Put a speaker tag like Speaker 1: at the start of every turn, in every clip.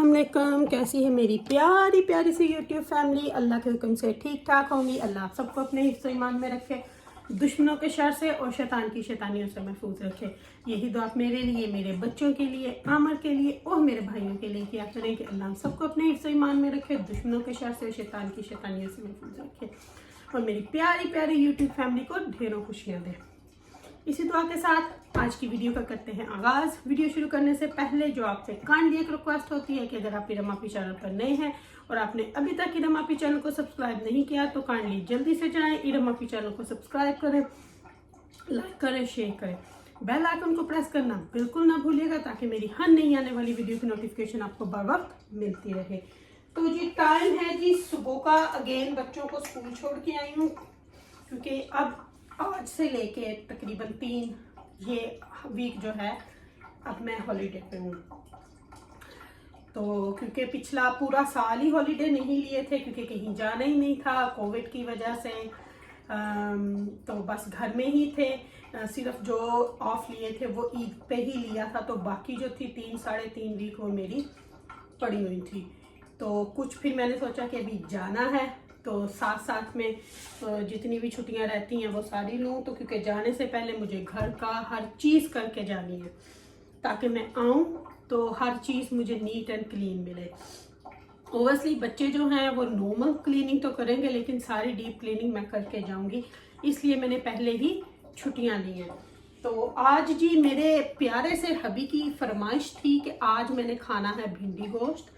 Speaker 1: अस्सलामुअलैकुम। कैसी है मेरी प्यारी प्यारी सी यूट्यूब फैमिली। अल्लाह के हुक्म से ठीक ठाक होंगी। अल्लाह आप सबको अपने हिफ्ज़ ईमान में रखे, दुश्मनों के शर से और शैतान की शैतानियों से महफूज रखे। यही दुआ मेरे लिए, मेरे बच्चों के लिए, आमर के लिए और मेरे भाइयों के लिए किया करें कि अल्लाह हम सबको अपने हिफ्ज़ ईमान में रखे, दुश्मनों के शर से और शैतान की शैतानियों से महफूज रखे और मेरी प्यारी प्यारी यूट्यूब फैमिली को ढेरों खुशियाँ दे। इसी दुआ के साथ आज की वीडियो का करते हैं आगाज़। वीडियो शुरू करने से पहले जो आपसे काइंडली एक रिक्वेस्ट होती है कि अगर आप इरम आपी चैनल पर नए हैं और आपने अभी तक इरम आपी चैनल को सब्सक्राइब नहीं किया तो काइंडली जल्दी से जाएं, इरम आपी चैनल को सब्सक्राइब करें, लाइक करें, शेयर करें, बेल आइकन को प्रेस करना बिल्कुल ना भूलिएगा ताकि मेरी हर नई आने वाली वीडियो की नोटिफिकेशन आपको बर वक्त मिलती रहे। तो जी टाइम है जी सुबह का। अगेन बच्चों को स्कूल छोड़ के आई हूँ क्योंकि अब आज से लेके तकरीबन 3 ये वीक जो है अब मैं हॉलीडे पे हूँ। तो क्योंकि पिछला पूरा साल ही हॉलीडे नहीं लिए थे क्योंकि कहीं जाना ही नहीं था कोविड की वजह से, तो बस घर में ही थे। सिर्फ जो ऑफ लिए थे वो ईद पे ही लिया था, तो बाकी जो थी 3-3.5 वीक वो मेरी पड़ी हुई थी। तो कुछ फिर मैंने सोचा कि अभी जाना है तो साथ साथ में जितनी भी छुट्टियां रहती हैं वो सारी लूँ, तो क्योंकि जाने से पहले मुझे घर का हर चीज़ करके जानी है ताकि मैं आऊँ तो हर चीज़ मुझे नीट एंड क्लीन मिले। ओवरसली बच्चे जो हैं वो नॉर्मल क्लीनिंग तो करेंगे लेकिन सारी डीप क्लीनिंग मैं करके जाऊँगी, इसलिए मैंने पहले ही छुट्टियाँ ली हैं। तो आज जी मेरे प्यारे से हबी की फरमाइश थी कि आज मैंने खाना है भिंडी गोश्त।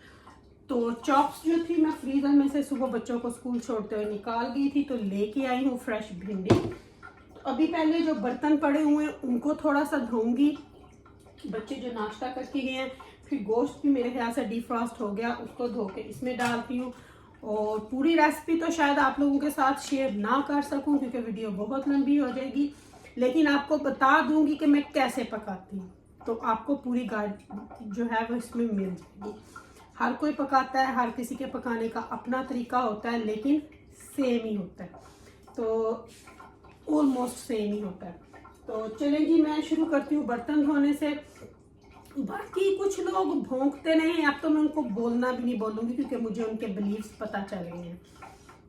Speaker 1: तो चॉप्स जो थी मैं फ्रीज़र में से सुबह बच्चों को स्कूल छोड़ते हुए निकाल गई थी तो लेके आई हूँ फ्रेश भिंडी। तो अभी पहले जो बर्तन पड़े हुए हैं उनको थोड़ा सा धोऊंगी, बच्चे जो नाश्ता करके गए हैं। फिर गोश्त भी मेरे ख्याल से डिफ्रॉस्ट हो गया, उसको धो के इसमें डालती हूँ। और पूरी रेसिपी तो शायद आप लोगों के साथ शेयर ना कर सकूँ क्योंकि वीडियो बहुत लंबी हो जाएगी, लेकिन आपको बता दूंगी कि मैं कैसे पकाती हूँ, तो आपको पूरी गाइड जो है वो इसमें मिल जाएगी। हर कोई पकाता है, हर किसी के पकाने का अपना तरीका होता है लेकिन सेम ही होता है, तो ऑलमोस्ट सेम ही होता है। तो चलें जी मैं शुरू करती हूँ बर्तन धोने से। बाकी कुछ लोग भौंकते नहीं, अब तो मैं उनको बोलना भी नहीं बोलूँगी क्योंकि मुझे उनके बिलीव्स पता चल गए हैं।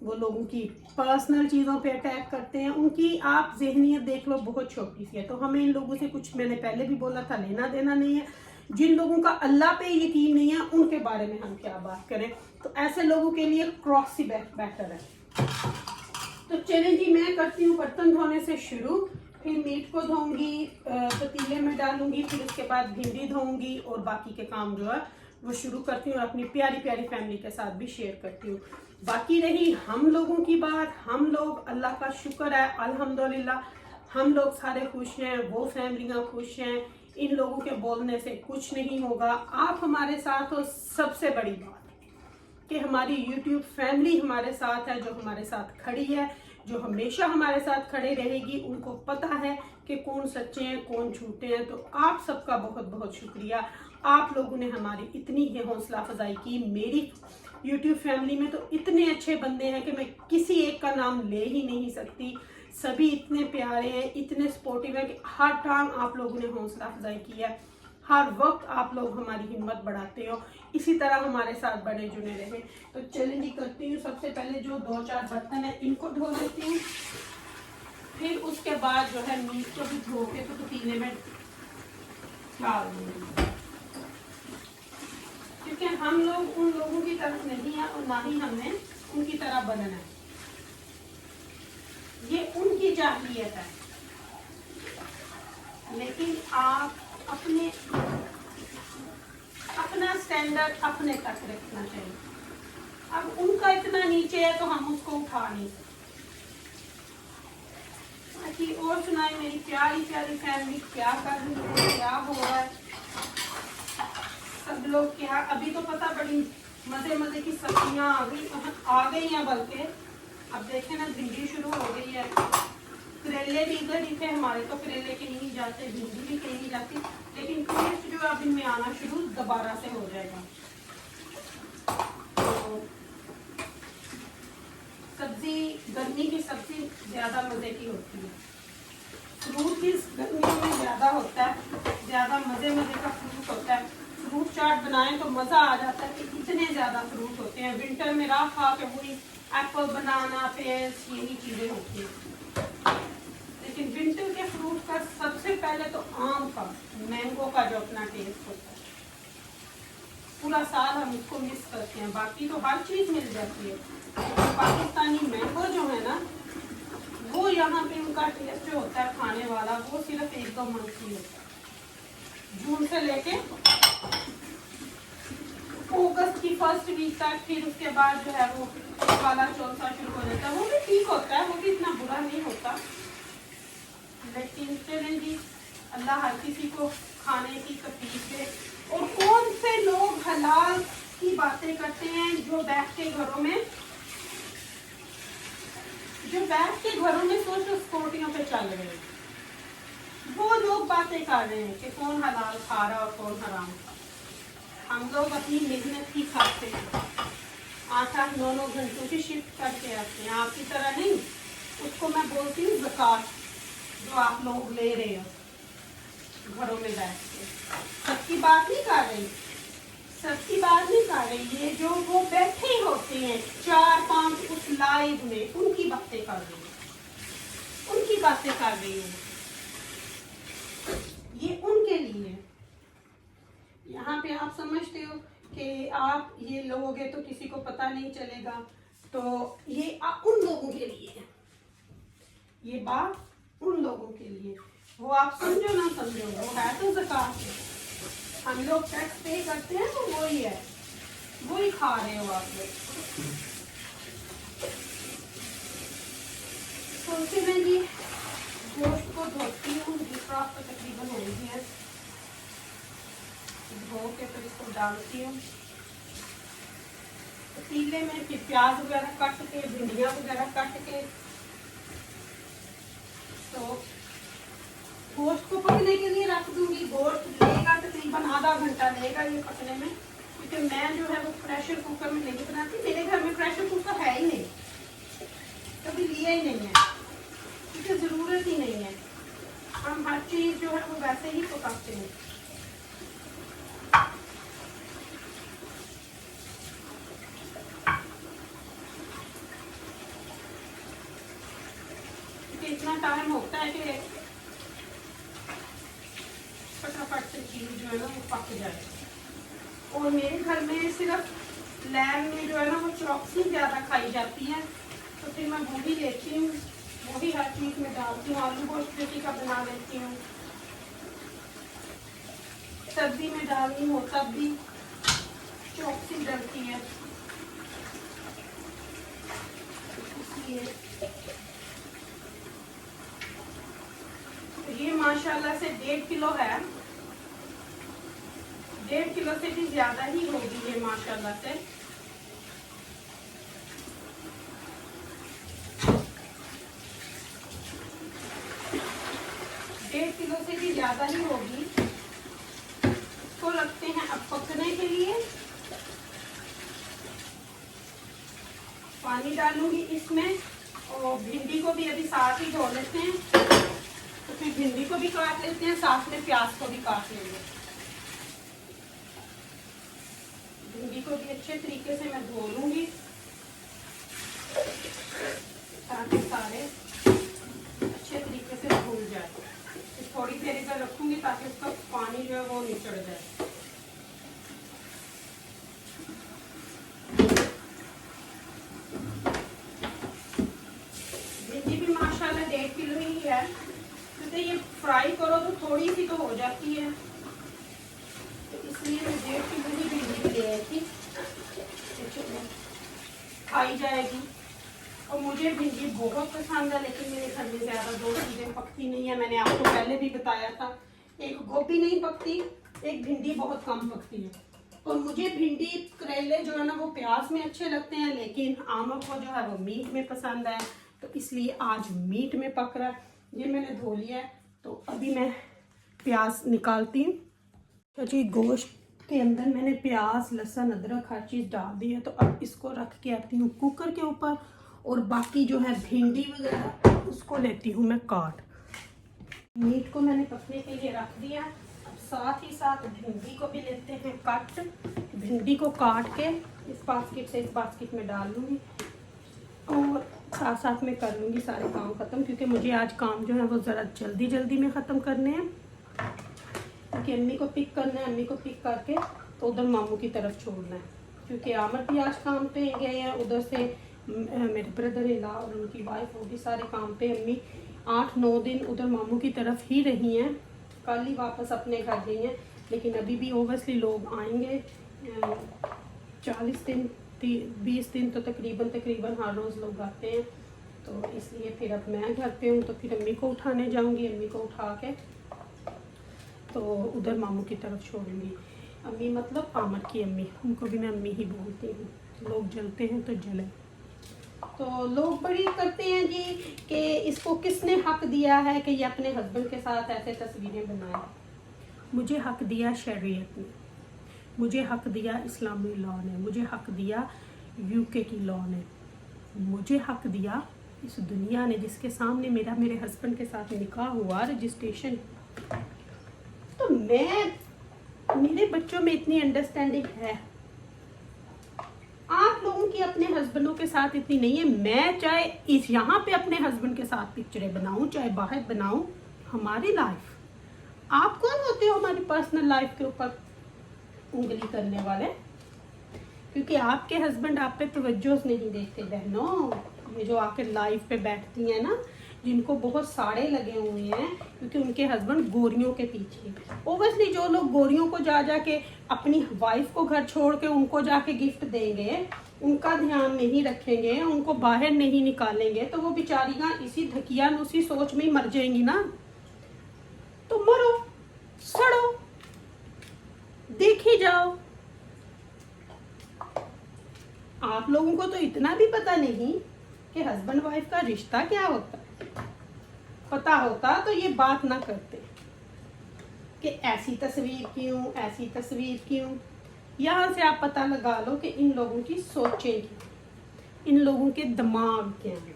Speaker 1: वो लोगों की पर्सनल चीज़ों पे अटैक करते हैं, उनकी आप जहनियत देख लो बहुत छोटी सी है। तो हमें इन लोगों से कुछ, मैंने पहले भी बोला था, लेना देना नहीं है। जिन लोगों का अल्लाह पे यकीन नहीं है उनके बारे में हम क्या बात करें, तो ऐसे लोगों के लिए क्रॉस ही बेटर है। तो चलें जी मैं करती हूँ बर्तन धोने से शुरू। फिर मीट को धोऊंगी, पतीले में डालूंगी, फिर उसके बाद भिंडी धोऊंगी और बाकी के काम जो है वो शुरू करती हूँ और अपनी प्यारी प्यारी फैमिली के साथ भी शेयर करती हूँ। बाकी रही हम लोगों की बात, हम लोग अल्लाह का शुक्र है अल्हम्दुलिल्लाह हम लोग सारे खुश हैं, वो फैमिलियाँ खुश हैं। इन लोगों के बोलने से कुछ नहीं होगा, आप हमारे साथ हो। सबसे बड़ी बात कि हमारी YouTube फैमिली हमारे साथ है, जो हमारे साथ खड़ी है, जो हमेशा हमारे साथ खड़े रहेगी। उनको पता है कि कौन सच्चे हैं कौन झूठे हैं। तो आप सबका बहुत बहुत शुक्रिया, आप लोगों ने हमारी इतनी ही हौसला अफजाई की। मेरी YouTube फैमिली में तो इतने अच्छे बंदे हैं कि मैं किसी एक का नाम ले ही नहीं सकती। सभी इतने प्यारे हैं, इतने सपोर्टिव हैं कि हर टाइम आप लोगों ने हौसला अफजाई की है, हर वक्त आप लोग हमारी हिम्मत बढ़ाते हो। इसी तरह हमारे साथ बने जुड़े रहे। तो चलें जी करती हूँ। सबसे पहले जो 2-4 बर्तन है इनको धो लेती हूँ, फिर उसके बाद जो है मीट को भी धो के तो पतीले में डाल दूंगी क्योंकि हम लोग उन लोगों की तरफ नहीं है और ना ही हमने उनकी तरह बनना है। ये उनकी जाहिलियत है, लेकिन आप अपना स्टैंडर्ड अपने तक रखना चाहिए। अब उनका इतना नीचे है तो हम उसको उठा नहीं सकते। बाकी और सुनाए मेरी प्यारी प्यारी फैमिली क्या कर रही है, क्या हो रहा है, सब लोग क्या। अभी तो पता बड़ी मजे मजे की सब्जियां आ गई हैं, बल्कि अब देखें ना भिंडी शुरू हो गई है, करेले भी इधर ही थे हमारे, तो करेले कहीं नहीं जाते, भिंडी भी कहीं नहीं जाती, लेकिन टेस्ट जो अब इनमें आना शुरू दोबारा से हो जाएगा। तो सब्जी, गर्मी की सब्जी ज्यादा मजे की होती है। फ्रूट भी गर्मियों में ज्यादा होता है, ज्यादा मजे मजे का फ्रूट होता है। फ्रूट चाट बनाएं तो मज़ा आ जाता है कि इतने ज़्यादा फ्रूट होते हैं। विंटर में रहा खा के वही एप्पल, बनाना, पेयर्स, यही चीज़ें होती हैं। लेकिन विंटर के फ्रूट का सबसे पहले तो आम का, मैंगो का जो अपना टेस्ट होता है, पूरा साल हम उसको मिस करते हैं। बाकी तो हर चीज़ मिल जाती है, पाकिस्तानी मैंगो जो है ना, वो यहाँ पे उनका टेस्ट जो होता है खाने वाला, वो सिर्फ 1-2 मंथ ही होता है। जून से लेके अगस्त की फर्स्ट वीक तक, फिर उसके बाद जो है वो वाला चौथा शुरू हो जाता है। वो भी ठीक होता है, वो भी इतना बुरा नहीं होता। लेकिन चलें जी, अल्लाह हर किसी को खाने की तकलीफ दे। और कौन से लोग हलाल की बातें करते हैं जो बैठ के घरों में सोशल सिक्योरिटियों पे चल रहे हैं, वो लोग बातें कर रहे हैं कि कौन हलाल खा रहा और कौन हराम खा रहा। हम लोग अपनी मेहनत ही खाते हैं, 8-8, 9-9 घंटों की शिफ्ट करके आते हैं। आपकी तरह नहीं, उसको मैं बोलती हूँ ज़कात, जो आप लोग ले रहे हो घरों में बैठ के। सबकी बात नहीं कर रही, ये जो वो बैठे होते हैं 4-5 उस लाइव में, उनकी बातें कर रही हूँ। ये उनके लिए। यहाँ पे आप समझते हो कि आप ये लोगे तो किसी को पता नहीं चलेगा, तो ये उन लोगों के लिए है, ये बात उन लोगों के लिए। वो आप समझो ना समझो, वो है तो ज़कात है। हम लोग टैक्स पे करते हैं तो वही है, वही खा रहे हो आप लोग। सोचते मैं जी गोश्त को धोती हूँ, दूसरा आपका तकरीबन हो गई है, धो के फिर इसको डालती हूँ पतीले में। फिर प्याज वगैरह काट के, भिंडियाँ वगैरह काट के, तो गोश्त को पकने के लिए रख दूंगी। गोश्त लेगा तकरीबन आधा घंटा लेगा ये पकने में, क्योंकि मैं जो है वो प्रेशर कुकर में नहीं बनाती। मेरे घर में प्रेशर कुकर है ही नहीं, कभी लिया ही नहीं है, क्योंकि ज़रूरत ही नहीं है। हम हर चीज़ जो है वो वैसे ही पकाते हैं। इतना टाइम होता है कि फटाफट से चीज़ जो है ना वो पक जाए। और मेरे घर में सिर्फ लैम में जो है ना वो चौकसी ज़्यादा खाई जाती है, तो फिर मैं वो भी लेती हूँ, वही हर चीज़ में डालती हूँ। आलू गोश्त बेटी का बना लेती हूँ, सब्जी में डालनी हो तब भी चौकसी डलती है, इसलिए। ये माशाल्लाह से 1.5 किलो है, 1.5 किलो से भी ज्यादा ही होगी ये माशाल्लाह से। डेढ़ किलो से भी ज्यादा ही होगी। इसको रखते हैं अब पकने के लिए। पानी डालूंगी इसमें, और भिंडी को भी अभी साथ ही धो लेते हैं, तो फिर भिंडी को भी काट लेते हैं, साथ में प्याज को भी काट लेंगे। भिंडी को भी अच्छे तरीके से मैं धो लूंगी, ताकि सारे अच्छे तरीके से धुल जाए। थोड़ी देर इधर रखूंगी ताकि उसका पानी जो है वो निचड़ जाए। भिंडी भी माशाल्लाह 1.5 किलो ही है, क्योंकि ये फ्राई करो तो थोड़ी सी तो हो जाती है, तो इसलिए मैं 1.5 किलो ही भिंडी ले आई थी, खाई जाएगी। और मुझे भिंडी बहुत पसंद है, लेकिन मेरे घर में ज़्यादा 2 चीज़ें पकती नहीं है। मैंने आपको पहले भी बताया था, एक गोभी नहीं पकती, एक भिंडी बहुत कम पकती है। और मुझे भिंडी करेले जो है ना वो प्याज में अच्छे लगते हैं, लेकिन आमों को जो है वो मीट में पसंद है, तो इसलिए आज मीट में पक रहा है। ये मैंने धो लिया है, तो अभी मैं प्याज निकालती हूँ। तो जी गोश्त के अंदर मैंने प्याज, लहसुन, अदरक हर चीज़ डाल दी है, तो अब इसको रख के आती हूँ कुकर के ऊपर। और बाकी जो है भिंडी वगैरह उसको लेती हूँ मैं काट। मीट को मैंने पकने के लिए रख दिया, अब साथ ही साथ भिंडी को भी लेते हैं कट। भिंडी को काट के इस बास्केट से इस बास्केट में डाल लूँगी और साथ साथ में कर लूँगी सारे काम ख़त्म, क्योंकि मुझे आज काम जो है वो ज़रा जल्दी जल्दी में ख़त्म करने हैं, क्योंकि अम्मी को पिक करना है। अम्मी को पिक करके तो उधर मामू की तरफ छोड़ना है, क्योंकि आमर भी आज काम पे गए हैं। उधर से मेरे ब्रदर इन लॉ और उनकी वाइफ वो भी सारे काम पे। अम्मी 8-9 दिन उधर मामू की तरफ ही रही हैं, कल ही वापस अपने घर गई हैं। लेकिन अभी भी ओवरसली लोग आएंगे 40 दिन 20 दिन तो तकरीबन हर रोज़ लोग आते हैं। तो इसलिए फिर अब मैं घर पे हूँ, तो फिर अम्मी को उठाने जाऊँगी। अम्मी को उठा के तो उधर मामू की तरफ छोड़ूंगी। अम्मी मतलब आमर की अम्मी, उनको भी मैं अम्मी ही बोलती हूँ। लोग जलते हैं तो जले। तो लोग बड़ी करते हैं जी कि इसको किसने हक दिया है कि ये अपने हस्बैंड के साथ ऐसे तस्वीरें बनाए। मुझे हक दिया शरीयत ने, मुझे हक दिया इस्लामी लॉ ने, मुझे हक दिया यूके की लॉ ने, मुझे हक दिया इस दुनिया ने, जिसके सामने मेरे हस्बैंड के साथ निकाह हुआ, रजिस्ट्रेशन। तो मेरे बच्चों में इतनी अंडरस्टैंडिंग है, आप लोगों की अपने हस्बैंडों के साथ इतनी नहीं है। मैं चाहे इस यहाँ पे अपने हस्बैंड के साथ पिक्चरें बनाऊं, चाहे बाहर बनाऊं, हमारी लाइफ। आप कौन होते हो हमारी पर्सनल लाइफ के ऊपर उंगली करने वाले? क्योंकि आपके हस्बैंड आप पे तवज्जो नहीं देते बहनों। ये जो आके लाइफ पे बैठती हैं ना, जिनको बहुत साड़े लगे हुए हैं क्योंकि उनके हस्बैंड गोरियों के पीछे। ओबियसली जो लोग गोरियों को जा के अपनी वाइफ को घर छोड़ के उनको जाके गिफ्ट देंगे, उनका ध्यान नहीं रखेंगे, उनको बाहर नहीं निकालेंगे, तो वो बेचारियां इसी धकियानुसी सोच में ही मर जाएंगी ना। तो मरो, सड़ो, देखी जाओ। आप लोगों को तो इतना भी पता नहीं कि हस्बैंड वाइफ का रिश्ता क्या होता है। पता होता तो ये बात ना करते कि ऐसी तस्वीर क्यों, ऐसी तस्वीर क्यों। यहाँ से आप पता लगा लो कि इन लोगों की सोचें क्या, इन लोगों के दिमाग क्या है,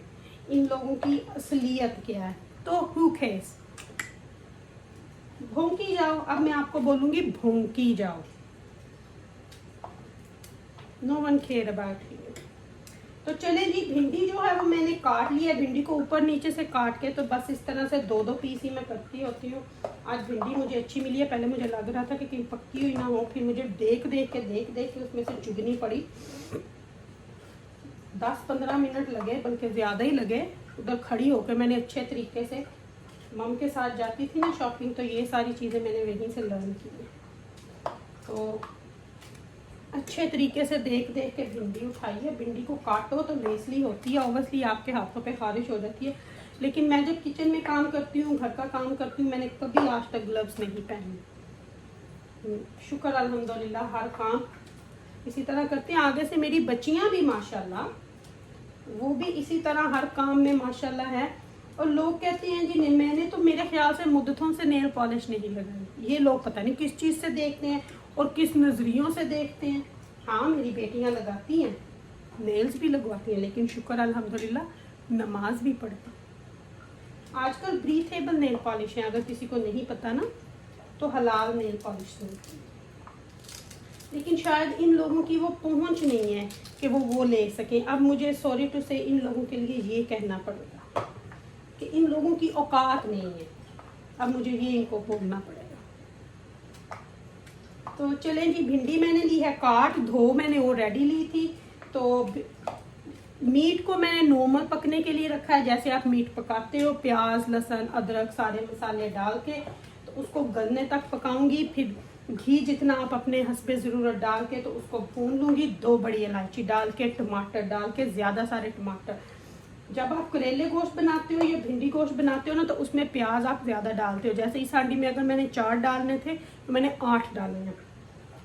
Speaker 1: इन लोगों की असलियत क्या है। तो हु केयर्स, भौंकी जाओ। अब मैं आपको बोलूंगी भौंकी जाओ। No one care about you. तो चले जी, भिंडी जो है वो मैंने काट लिया। भिंडी को ऊपर नीचे से काट के तो बस इस तरह से 2-2 पीस ही मैं करती होती हूँ। आज भिंडी मुझे अच्छी मिली है। पहले मुझे लग रहा था कि कहीं पक्की हुई ना हो, फिर मुझे देख देख के उसमें से चुगनी पड़ी। 10-15 मिनट लगे, बल्कि ज़्यादा ही लगे। उधर खड़ी होकर मैंने अच्छे तरीके से, मम के साथ जाती थी ना शॉपिंग, तो ये सारी चीज़ें मैंने वहीं से लर्न की है। तो अच्छे तरीके से देख देख के भिंडी उठाई है। भिंडी को काटो तो लेसली होती है, ओबियसली आपके हाथों पे खारिश हो जाती है। लेकिन मैं जब किचन में काम करती हूँ, घर का काम करती हूँ, मैंने कभी आज तक ग्लव्स नहीं पहने। शुक्र अल्हम्दुलिल्लाह, हर काम इसी तरह करते हैं। आगे से मेरी बच्चियाँ भी माशाल्लाह, वो भी इसी तरह हर काम में माशाल्लाह है। और लोग कहते हैं जी नहीं, मैंने तो मेरे ख्याल से मुद्दतों से नेल पॉलिश नहीं लगाई। ये लोग पता नहीं किस चीज़ से देखते हैं और किस नज़रियों से देखते हैं। हाँ, मेरी बेटियां लगाती हैं, नेल्स भी लगवाती हैं, लेकिन शुक्र अल्हम्दुलिल्लाह नमाज भी पढ़ती हैं। आजकल ब्रीथेबल नेल पॉलिश है, अगर किसी को नहीं पता ना तो हलाल नेल पॉलिश मिलती है। लेकिन शायद इन लोगों की वो पहुंच नहीं है कि वो ले सकें। अब मुझे सॉरी टू से इन लोगों के लिए ये कहना पड़ेगा कि इन लोगों की औकात नहीं है। अब मुझे ये इनको भोगना पड़ेगा। तो चलें जी, भिंडी मैंने ली है काट, धो मैंने ऑलरेडी ली थी। तो मीट को मैंने नॉर्मल पकने के लिए रखा है, जैसे आप मीट पकाते हो, प्याज लहसुन अदरक सारे मसाले डाल के। तो उसको गलने तक पकाऊंगी। फिर घी जितना आप अपने हस्बे ज़रूरत डाल के तो उसको भून लूँगी। 2 बड़ी इलायची डाल के, टमाटर डाल के, ज़्यादा सारे टमाटर। जब आप करेले गोश्त बनाते हो या भिंडी गोश्त बनाते हो ना, तो उसमें प्याज आप ज़्यादा डालते हो। जैसे इस हांडी में अगर मैंने 4 डालने थे तो मैंने 8 डाले हैं,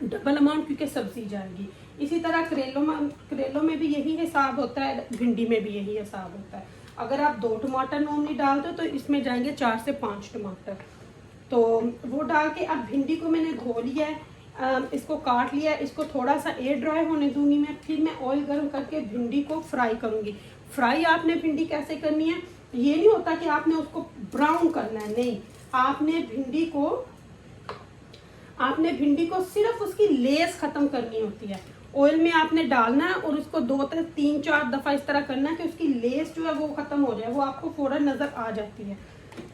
Speaker 1: डबल अमाउंट, क्योंकि सब्जी जाएगी। इसी तरह करेलों में भी यही हिसाब होता है, भिंडी में भी यही हिसाब होता है। अगर आप 2 टमाटर नॉर्मली डालते हो तो इसमें जाएंगे 4 से 5 टमाटर। तो वो डाल के अब भिंडी को मैंने धो लिया है, इसको काट लिया है। इसको थोड़ा सा एयर ड्राई होने दूंगी मैं। फिर मैं ऑयल गर्म करके भिंडी को फ्राई करूँगी। फ्राई आपने भिंडी कैसे करनी है, ये नहीं होता कि आपने उसको ब्राउन करना है, नहीं। आपने भिंडी को आपने भिंडी को सिर्फ उसकी लेस खत्म करनी होती है, ऑयल में आपने डालना है और उसको 2-3-4 दफा इस तरह करना है कि उसकी लेस जो है वो खत्म हो जाए, वो आपको फौरन नजर आ जाती है।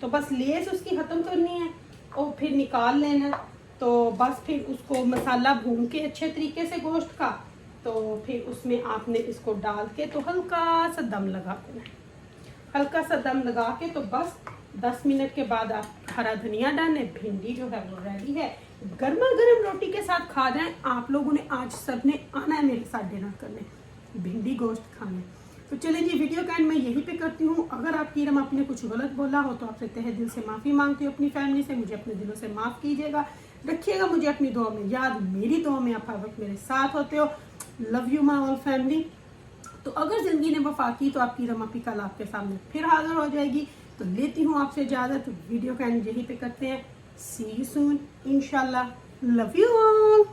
Speaker 1: तो बस लेस उसकी खत्म करनी है और फिर निकाल लेना। तो बस फिर उसको मसाला भून के अच्छे तरीके से गोश्त का, तो फिर उसमें आपने इसको डाल के तो हल्का सा दम लगा देना है। हल्का सा दम लगा के तो बस 10 मिनट के बाद आप हरा धनिया डालें, भिंडी जो है वो रेडी है। गर्मा गर्म रोटी के साथ खा जाएं। आप लोगों ने आज सबने आना है मेरे साथ डिनर करने, भिंडी गोश्त खाने। तो चलिए जी, वीडियो का एंड मैं यहीं पे करती हूँ। अगर आपकी रम आपने कुछ गलत बोला हो तो आपसे तहे दिल से माफ़ी मांगती हूँ अपनी फैमिली से, मुझे अपने दिलों से माफ़ कीजिएगा। रखिएगा मुझे अपनी दुआ में याद, मेरी दुआ में आप हर वक्त मेरे साथ होते हो। Love you my all family. तो अगर ज़िंदगी ने वफा की तो आपकी रम आपी कल आपके सामने फिर हाजिर हो जाएगी। तो लेती हूँ आपसे इजाज़त, वीडियो का एंड यहीं पे करते हैं। सी यू सून इंशाल्लाह। Love you all.